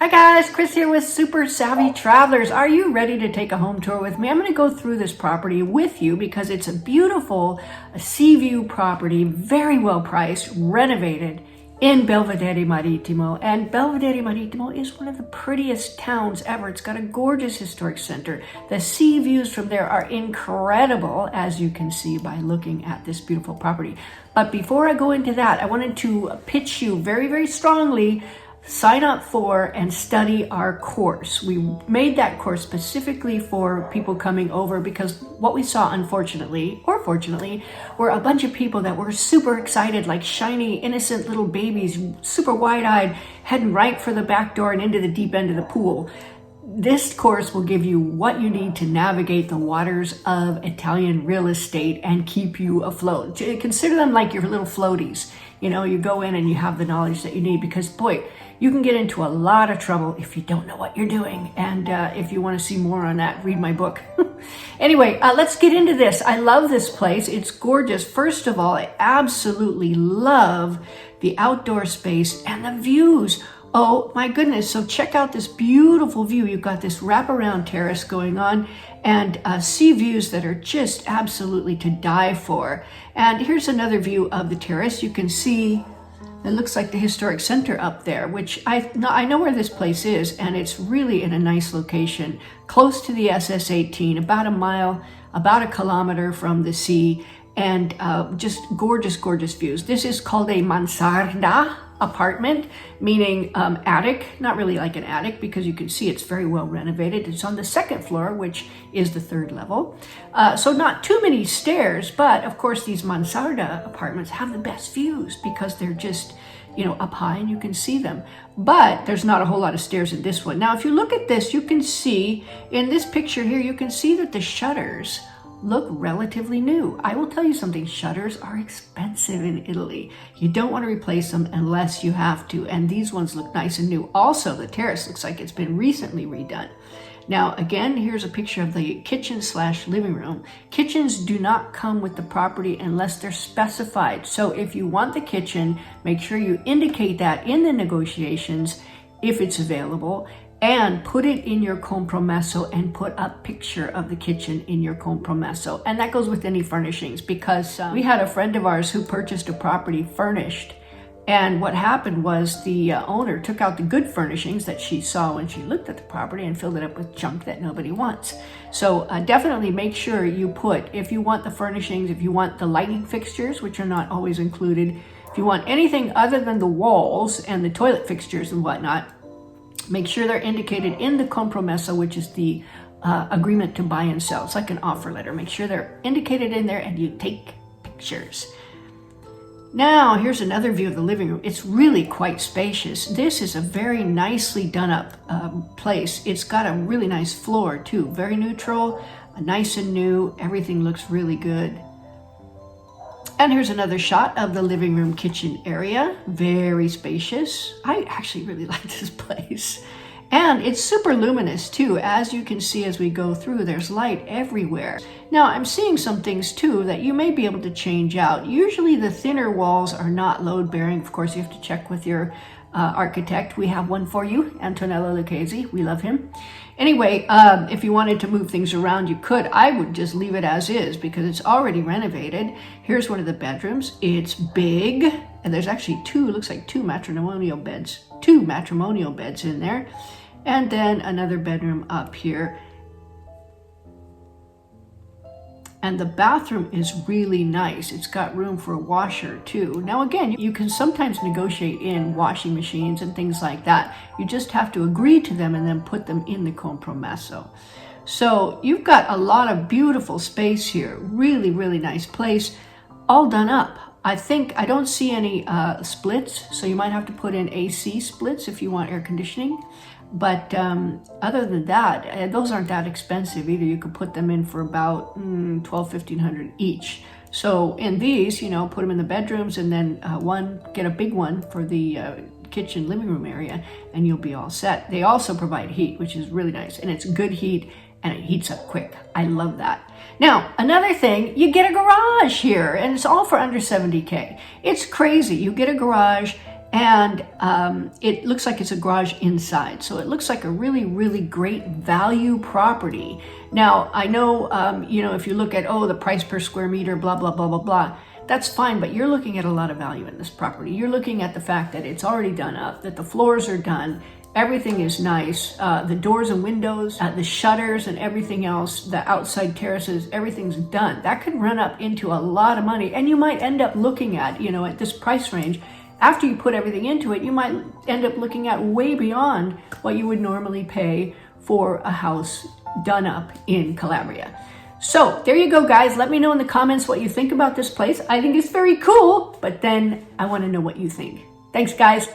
Hi guys, Chris here with Super Savvy Travelers. Are you ready to take a home tour with me? I'm going to go through this property with you because it's a beautiful sea view property, very well priced, renovated in Belvedere Marittimo. And Belvedere Marittimo is one of the prettiest towns ever. It's got a gorgeous historic center. The sea views from there are incredible, as you can see by looking at this beautiful property. But before I go into that, I wanted to pitch you very, very strongly. Sign up for and study our course. We made that course specifically for people coming over because what we saw, unfortunately, or fortunately, were a bunch of people that were super excited, like shiny, innocent little babies, super wide-eyed, heading right for the back door and into the deep end of the pool. This course will give you what you need to navigate the waters of Italian real estate and keep you afloat. Consider them like your little floaties. You know, you go in and you have the knowledge that you need because, boy, you can get into a lot of trouble if you don't know what you're doing. And if you want to see more on that, read my book. Anyway, let's get into this. I love this place. It's gorgeous. First of all, I absolutely love the outdoor space and the views. Oh my goodness. So check out this beautiful view. You've got this wraparound terrace going on and sea views that are just absolutely to die for. And here's another view of the terrace. You can see it looks like the historic center up there, which I know where this place is, and it's really in a nice location, close to the SS-18, about a mile, about a kilometer from the sea, and just gorgeous, gorgeous views. This is called a mansarda apartment, meaning attic, not really like an attic because you can see it's very well renovated. It's on the second floor, which is the third level. So not too many stairs, but of course these mansarda apartments have the best views because they're just, you know, up high and you can see them. But there's not a whole lot of stairs in this one. Now, if you look at this, you can see in this picture here, you can see that the shutters look relatively new. I will tell you something, shutters are expensive in Italy. You don't want to replace them unless you have to, and these ones look nice and new. Also, the terrace looks like it's been recently redone. Now, again, here's a picture of the kitchen / living room. Kitchens do not come with the property unless they're specified. So if you want the kitchen, make sure you indicate that in the negotiations if it's available, and put it in your compromesso and put a picture of the kitchen in your compromesso. And that goes with any furnishings because we had a friend of ours who purchased a property furnished. And what happened was the owner took out the good furnishings that she saw when she looked at the property and filled it up with junk that nobody wants. So definitely make sure you put, if you want the furnishings, if you want the lighting fixtures, which are not always included, if you want anything other than the walls and the toilet fixtures and whatnot, make sure they're indicated in the compromesso, which is the agreement to buy and sell. It's like an offer letter. Make sure they're indicated in there and you take pictures. Now, here's another view of the living room. It's really quite spacious. This is a very nicely done up place. It's got a really nice floor too. Very neutral, nice and new. Everything looks really good. And here's another shot of the living room kitchen area. Very spacious. I actually really like this place. And it's super luminous too. As you can see as we go through, there's light everywhere. Now I'm seeing some things too that you may be able to change out. Usually the thinner walls are not load bearing. Of course, you have to check with your architect. We have one for you, Antonello Lucchese. We love him. Anyway, if you wanted to move things around, you could. I would just leave it as is because it's already renovated. Here's one of the bedrooms. It's big, and there's actually looks like two matrimonial beds in there. And then another bedroom up here. And the bathroom is really nice. It's got room for a washer too. Now again, you can sometimes negotiate in washing machines and things like that. You just have to agree to them and then put them in the compromesso. So you've got a lot of beautiful space here. Really, really nice place. All done up. I don't see any splits, so you might have to put in AC splits if you want air conditioning. But other than that, those aren't that expensive either. You could put them in for about $1,200-$1,500 each. So in these, you know, put them in the bedrooms and then get a big one for the kitchen living room area and you'll be all set. They also provide heat, which is really nice, and it's good heat and it heats up quick. I love that. Now, another thing, you get a garage here and it's all for under $70K. It's crazy. You get a garage And it looks like it's a garage inside. So it looks like a really, really great value property. Now, I know, if you look at, the price per square meter, blah, blah, blah, blah, blah, that's fine, but you're looking at a lot of value in this property. You're looking at the fact that it's already done up, that the floors are done, everything is nice, the doors and windows, the shutters and everything else, the outside terraces, everything's done. That could run up into a lot of money, and you might end up looking at, at this price range, after you put everything into it, you might end up looking at way beyond what you would normally pay for a house done up in Calabria. So there you go, guys. Let me know in the comments what you think about this place. I think it's very cool, but then I want to know what you think. Thanks, guys.